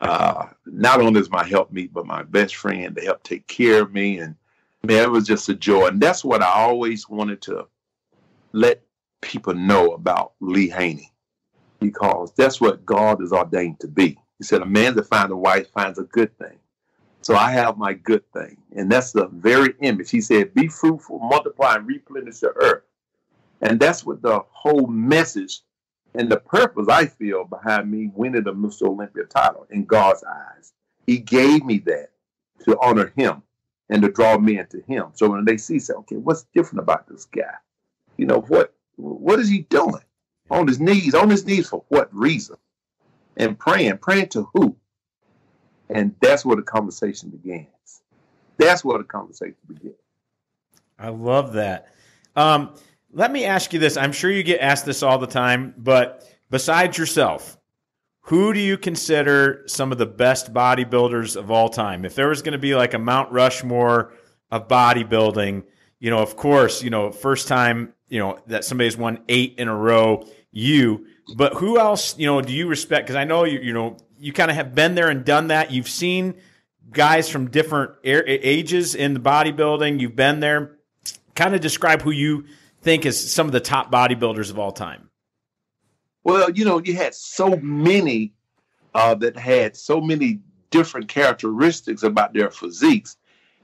Not only as my helpmeet, but my best friend to help take care of me. And man, it was just a joy. And that's what I always wanted to let people know about Lee Haney, because that's what God is ordained to be. He said, a man that finds a wife finds a good thing. So I have my good thing. And that's the very image. He said, be fruitful, multiply, and replenish the earth. And that's what the whole message and the purpose, I feel, behind me winning the Mr. Olympia title in God's eyes. He gave me that to honor him and to draw men to him. So when they see, say, okay, what's different about this guy? What is he doing? On his knees for what reason? And praying to who? And that's where the conversation begins. I love that. Let me ask you this. I'm sure you get asked this all the time, but besides yourself, who do you consider some of the best bodybuilders of all time? If there was going to be like a Mount Rushmore of bodybuilding, of course, first time, that somebody's won 8 in a row, but who else, do you respect? Because I know you kind of have been there and done that. You've seen guys from different ages in the bodybuilding. You've been there. Kind of describe who you think is some of the top bodybuilders of all time. Well, you had so many that had so many different characteristics about their physiques,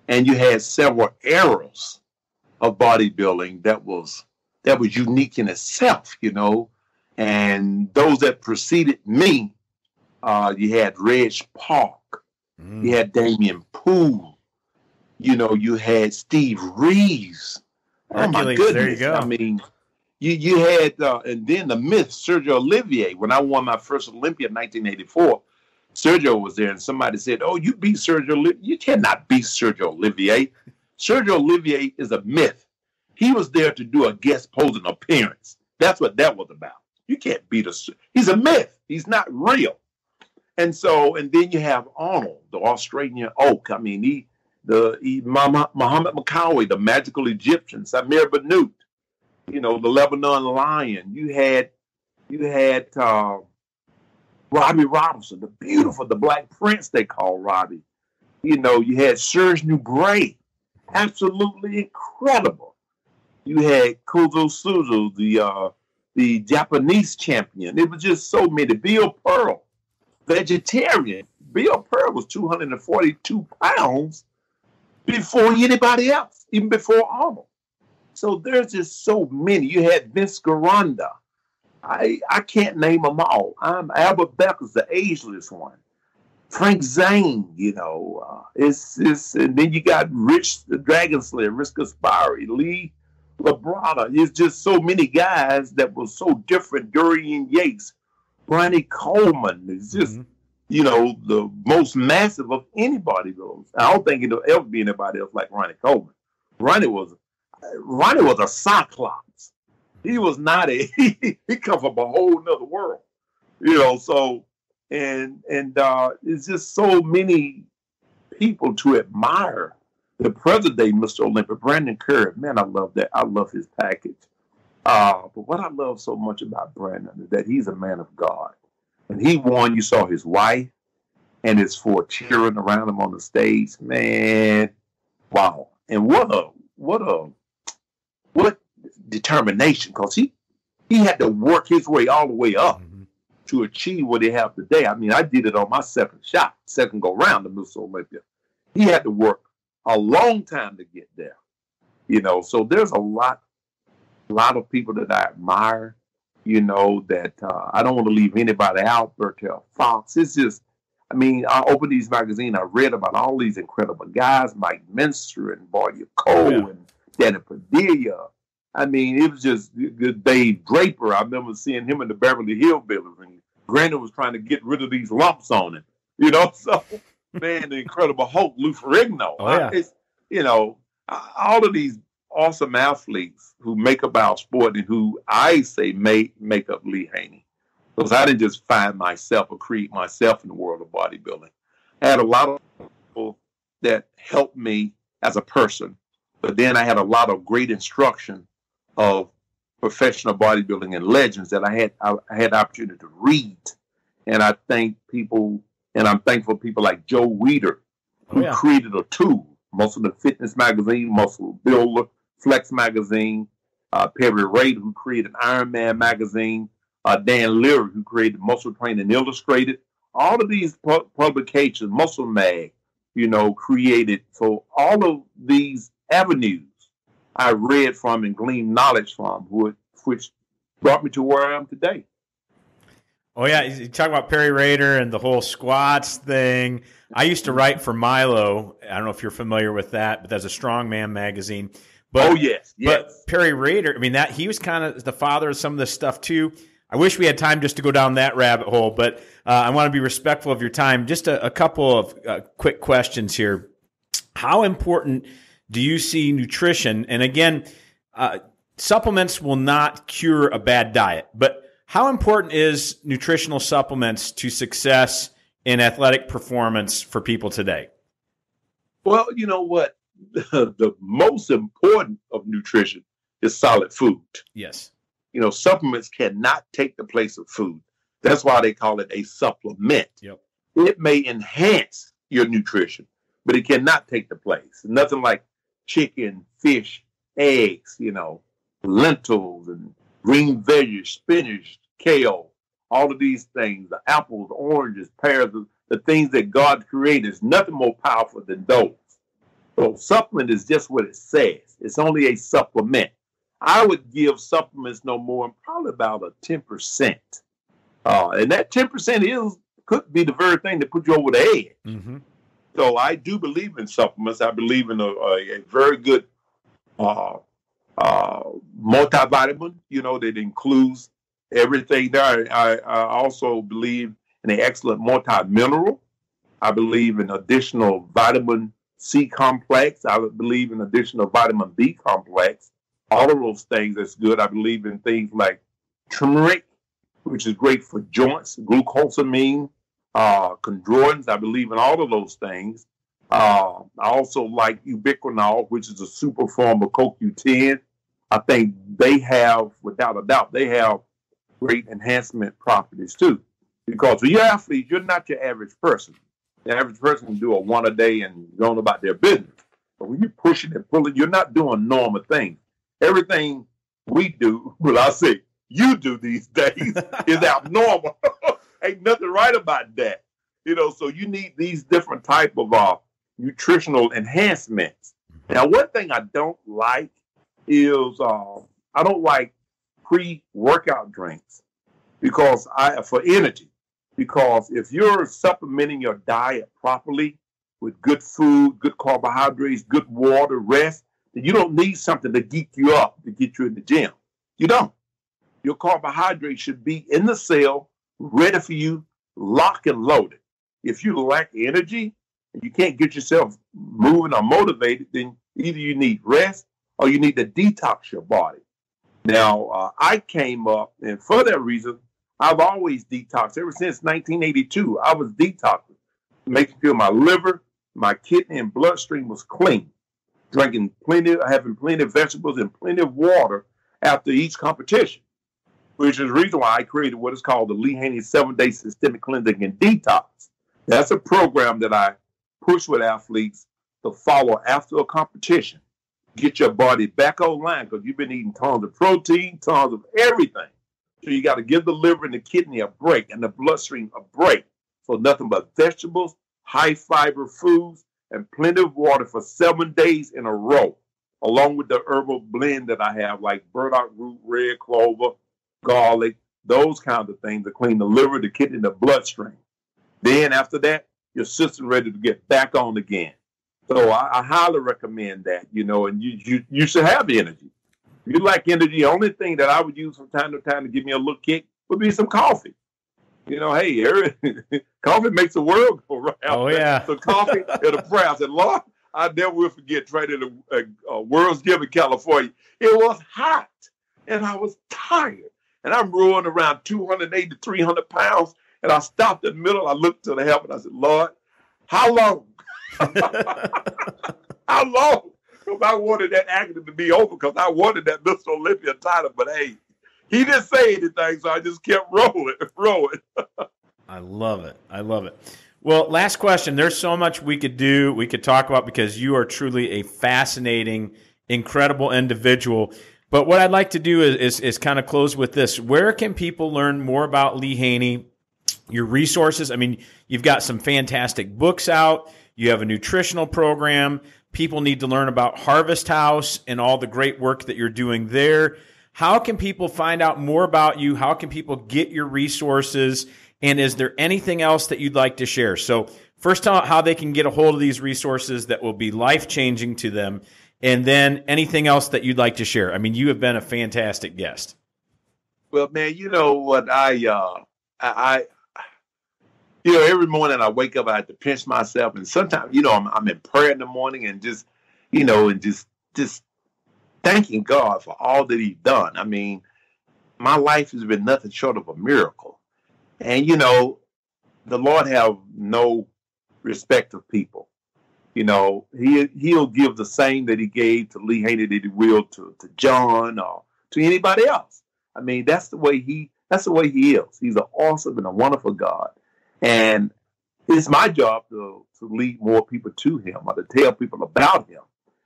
and you had several eras of bodybuilding that was unique in itself, and those that preceded me, you had Reg Park, you had Damian Poole, you had Steve Reeves. Oh my goodness! There you go. I mean, you had, and then the myth, Sergio Olivier. When I won my first Olympia in 1984, Sergio was there, and somebody said, "Oh, you beat Sergio Olivier. You cannot beat Sergio Olivier. Sergio Olivier is a myth. He was there to do a guest posing appearance. That's what that was about. You can't beat he's a myth. He's not real." And then you have Arnold, the Australian Oak. I mean, Muhammad Makawi, the magical Egyptian, Samir Bannout, the Lebanon Lion. You had Robbie Robinson, the Black Prince they call Robbie. You had Serge Nubret, absolutely incredible. You had Kozo Suzu, the Japanese champion. It was just so many. Bill Pearl, vegetarian. Bill Pearl was 242 pounds before anybody else, even before Arnold. So there's just so many. You had Vince Gironda. I can't name them all. Albert Becker's the ageless one. Frank Zane, and then you got Rich the Dragon Slayer, Rick Aspari, Lee Labrada. It's just so many guys that were so different. Dorian Yates, Ronnie Coleman. It's just the most massive of anybody. I don't think it'll ever be anybody else like Ronnie Coleman. Ronnie was a cyclops. He was not he come from a whole nother world, so and it's just so many people to admire. The present day Mr. Olympia, Brandon Curry, man, I love that. I love his package. But what I love so much about Brandon is that he's a man of God. And he won, you saw his wife and his 4 children around him on the stage. Man, wow. And what determination, because he had to work his way all the way up to achieve what he have today. I mean, I did it on my second go round to Mr. Olympia. He had to work a long time to get there. So there's a lot of people that I admire, that I don't want to leave anybody out. Bertel Fox. It's just, I opened these magazines, I read about all these incredible guys, Mike Minster and Boya Cole and Danny Padilla. It was just good. Dave Draper. I remember seeing him in the Beverly Hillbillies, and Granny was trying to get rid of these lumps on him. So, man, the Incredible Hulk, Lou Ferrigno. It's, all of these awesome athletes who make up our sport and who I say make up Lee Haney. Because I didn't just find myself or create myself in the world of bodybuilding. I had a lot of people that helped me as a person, but then I had a lot of great instruction of professional bodybuilding and legends that I had the opportunity to read. And I thank people, and I'm thankful for people like Joe Weider, who created a tool, Muscle and Fitness magazine, Muscle Builder, Flex magazine, Perry Rader, who created Ironman magazine, Dan Leary, who created Muscle Training Illustrated. All of these publications, Muscle Mag, created. So all of these avenues I read from and gleaned knowledge from, which brought me to where I am today. Oh, yeah. You talk about Perry Rader and the whole squats thing. I used to write for Milo. I don't know if you're familiar with that, but that's a strongman magazine. But, yes. But Perry Rader, he was kind of the father of some of this stuff too. I wish we had time just to go down that rabbit hole, but I want to be respectful of your time. Just a couple of quick questions here. How important do you see nutrition? And again, supplements will not cure a bad diet, but how important is nutritional supplements to success in athletic performance for people today? Well, you know what? The most important of nutrition is solid food. Yes. Supplements cannot take the place of food. That's why they call it a supplement. Yep. It may enhance your nutrition, but it cannot take the place. Nothing like chicken, fish, eggs, lentils and green veggies, spinach, kale, all of these things, the apples, oranges, pears, the things that God created is nothing more powerful than those. So supplement is just what it says. It's only a supplement. I would give supplements no more than probably about a 10%. And that 10% could be the very thing that put you over the edge. Mm-hmm. So I do believe in supplements. I believe in a very good multivitamin, that includes everything there. I also believe in an excellent multi-mineral. I believe in additional vitamin C complex. I believe in additional vitamin B complex. All of those things that's good. I believe in things like turmeric, which is great for joints, glucosamine, chondroitins. I believe in all of those things. I also like ubiquinol, which is a super form of CoQ10. I think they have, without a doubt, they have great enhancement properties too. Because for your athletes, you're not your average person. The average person can do a one a day and go on about their business. But when you're pushing and pulling, you're not doing normal things. Everything we do, I say you do these days, is abnormal. Ain't nothing right about that. So you need these different type of nutritional enhancements. Now, one thing I don't like is I don't like pre-workout drinks for energy. Because if you're supplementing your diet properly with good food, good carbohydrates, good water, rest, then you don't need something to geek you up to get you in the gym. You don't. Your carbohydrates should be in the cell, ready for you, locked and loaded. If you lack energy and you can't get yourself moving or motivated, then either you need rest or you need to detox your body. Now, I came up, and for that reason, I've always detoxed. Ever since 1982, I was detoxing, making sure my liver, my kidney, and bloodstream was clean. Having plenty of vegetables and plenty of water after each competition, which is the reason why I created what is called the Lee Haney 7-Day Systemic Cleansing and Detox. That's a program that I push with athletes to follow after a competition. Get your body back online because you've been eating tons of protein, tons of everything. So you got to give the liver and the kidney a break and the bloodstream a break. So nothing but vegetables, high fiber foods, and plenty of water for 7 days in a row, along with the herbal blend that I have, like burdock root, red clover, garlic, those kinds of things to clean the liver, the kidney, and the bloodstream. Then after that, your system ready to get back on again. So I highly recommend that, and you should have energy. If you lack energy, the only thing that I would use from time to time to give me a little kick would be some coffee. Coffee makes the world go round. Oh, yeah. So coffee and a prayer. I said, Lord, I never will forget training at World's Gym in California. It was hot, and I was tired. and I'm rowing around 280 to 300 pounds. And I stopped in the middle. I looked to the heaven. I said, Lord, how long? How long? Because I wanted that accident to be over because I wanted that Mr. Olympia title. But hey, he didn't say anything, so I just kept rowing. I love it. I love it. Well, last question. There's so much we could do, we could talk about, because you are truly a fascinating, incredible individual. But what I'd like to do is kind of close with this. Where can people learn more about Lee Haney, your resources? I mean, you've got some fantastic books out. You have a nutritional program. People need to learn about Harvest House and all the great work that you're doing there. How can people find out more about you? How can people get your resources? And is there anything else that you'd like to share? So first, how they can get a hold of these resources that will be life-changing to them, and then anything else that you'd like to share. I mean, you have been a fantastic guest. Well, man, you know what? Every morning I wake up, I have to pinch myself, and sometimes, I'm in prayer in the morning and just thanking God for all that He's done. I mean, my life has been nothing short of a miracle. And, the Lord have no respect of people. He'll give the same that He gave to Lee Haney that He will to John or to anybody else. I mean, that's the way He is. He's an awesome and a wonderful God. And it's my job to lead more people to Him or to tell people about Him.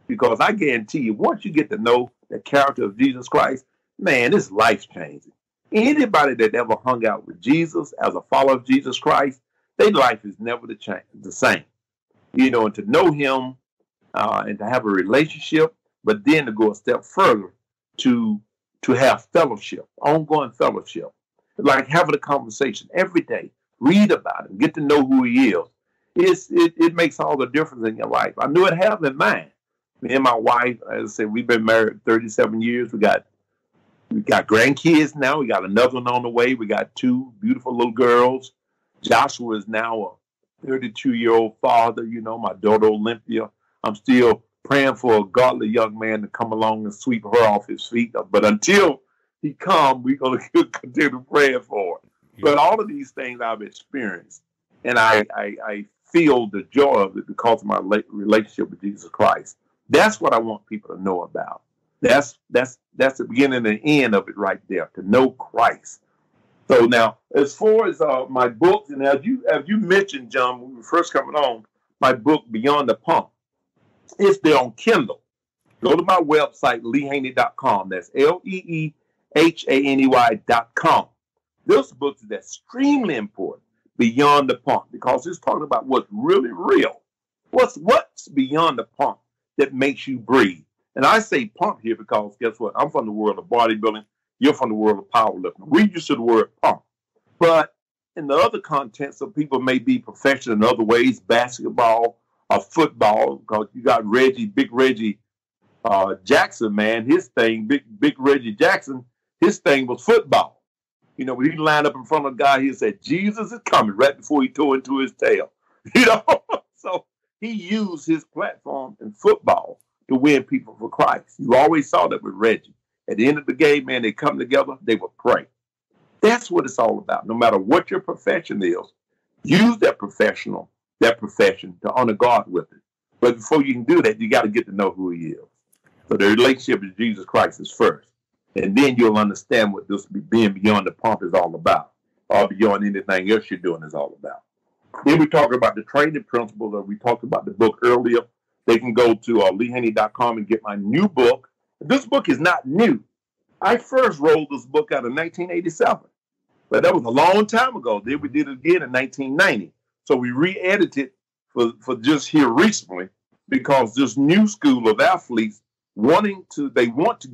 Because I guarantee you, once you get to know the character of Jesus Christ, man, it's life-changing. Anybody that ever hung out with Jesus as a follower of Jesus Christ, their life is never the same. And to know Him and to have a relationship, but then to go a step further to have fellowship, ongoing fellowship, like having a conversation every day, read about Him, get to know who He is. It makes all the difference in your life. I knew it had in mind. Me and my wife, as I said, we've been married 37 years. We got grandkids now. We got another one on the way. We got 2 beautiful little girls. Joshua is now a 32-year-old father. My daughter Olympia. I'm still praying for a godly young man to come along and sweep her off his feet. But until he comes, we're going to continue praying for her. But all of these things I've experienced, and I feel the joy of it because of my relationship with Jesus Christ. That's what I want people to know about. That's the beginning and the end of it right there, to know Christ. So now, as far as my books, and as you mentioned, John, when we were first coming on, my book, Beyond the Pump, it's there on Kindle. Go to my website, leehaney.com. That's LeeHaney.com. This book is extremely important, Beyond the Pump, because it's talking about what's really real. What's beyond the pump that makes you breathe? And I say pump here because, guess what? I'm from the world of bodybuilding. You're from the world of powerlifting. We're used to the word pump. But in the other contents, some people may be professional in other ways, basketball or football, because you got Big Reggie Jackson, man. His thing, Big Reggie Jackson, his thing was football. When he lined up in front of a guy, he said, Jesus is coming, right before he tore into his tail. So he used his platform in football to win people for Christ. You always saw that with Reggie. At the end of the game, man, they come together, they would pray. That's what it's all about. No matter what your profession is, use that profession to honor God with it. But before you can do that, you got to get to know who He is. So the relationship with Jesus Christ is first. And then you'll understand what this being beyond the pump is all about, or beyond anything else you're doing is all about. Then we talk about the training principles, or we talked about the book earlier. They can go to leehaney.com and get my new book. This book is not new. I first rolled this book out in 1987, but that was a long time ago. Then we did it again in 1990. So we re-edited for just here recently, because this new school of athletes want to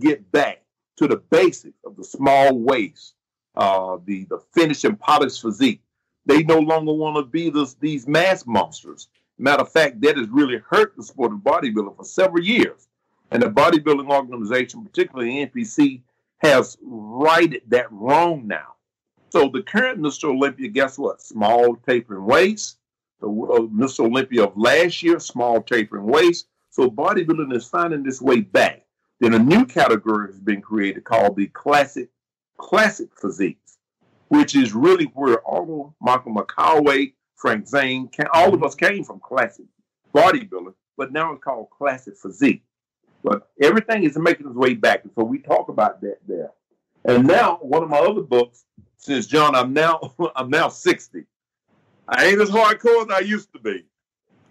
get back to the basics of the small waist, the finished and polished physique. They no longer want to be these mass monsters. Matter of fact, that has really hurt the sport of bodybuilding for several years. And the bodybuilding organization, particularly NPC, has righted that wrong now. So the current Mr. Olympia, guess what? Small tapering waist. The Mr. Olympia of last year, small tapering waist. So bodybuilding is finding this way back. Then a new category has been created called the classic classic physiques, which is really where all Michael McCoway, Frank Zane, all of us came from classic bodybuilding, but now it's called classic physique. But everything is making its way back. And so we talk about that there. And now one of my other books, since John, I'm now 60. I ain't as hardcore as I used to be.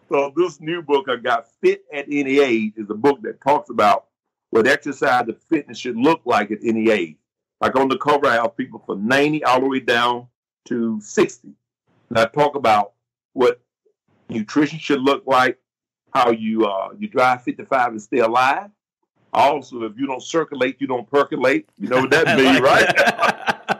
So this new book I got, Fit at Any Age, is a book that talks about what exercise and fitness should look like at any age. Like on the cover, I have people from 90 all the way down to 60. And I talk about what nutrition should look like, how you drive 55 and stay alive. Also, if you don't circulate, you don't percolate. You know what that means, right?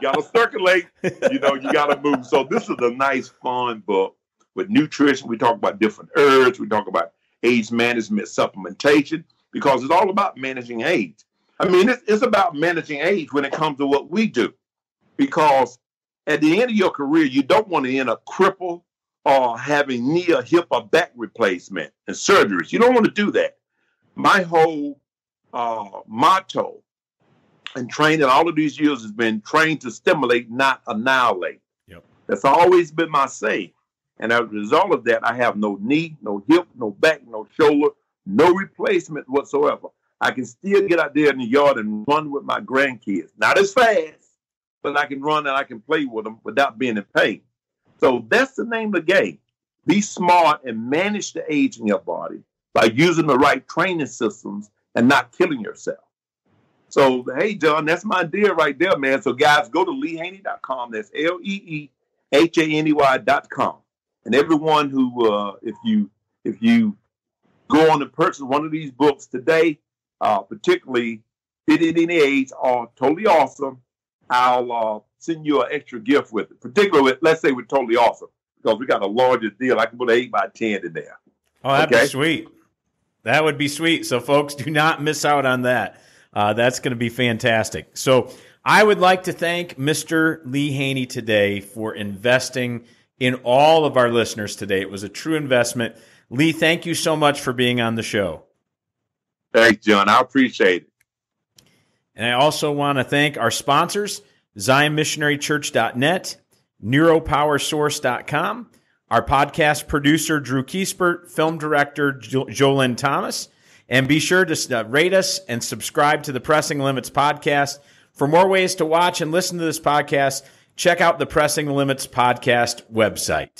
You got to circulate, you got to move. So this is a nice, fun book with nutrition. We talk about different herbs. We talk about age management, supplementation, because it's all about managing age. I mean, it's about managing age when it comes to what we do, because at the end of your career, you don't want to end up crippled or having knee or hip or back replacement and surgeries. You don't want to do that. My whole motto and training all of these years has been trained to stimulate, not annihilate. Yep. That's always been my saying. And as a result of that, I have no knee, no hip, no back, no shoulder, no replacement whatsoever. I can still get out there in the yard and run with my grandkids. Not as fast, but I can run and I can play with them without being in pain. So that's the name of the game. Be smart and manage the age in your body by using the right training systems and not killing yourself. So, hey, John, that's my deal right there, man. So, guys, go to LeeHaney.com. That's LeeHaney.com. And everyone who, if you go on and purchase one of these books today, particularly Fit at Any Age, are totally awesome, I'll send you an extra gift with it. Particularly, let's say we're totally awesome, because we got a larger deal. I can put an 8x10 in there. Oh, that'd be sweet. That would be sweet. So, folks, do not miss out on that. That's going to be fantastic. So I would like to thank Mr. Lee Haney today for investing in all of our listeners today. It was a true investment. Lee, thank you so much for being on the show. Thanks, John. I appreciate it. And I also want to thank our sponsors, ZionMissionaryChurch.net, NeuroPowerSource.com, our podcast producer, Drew Kiespert, film director, Jolyn Thomas. And be sure to rate us and subscribe to the Pressing Limits podcast. For more ways to watch and listen to this podcast, check out the Pressing Limits podcast website.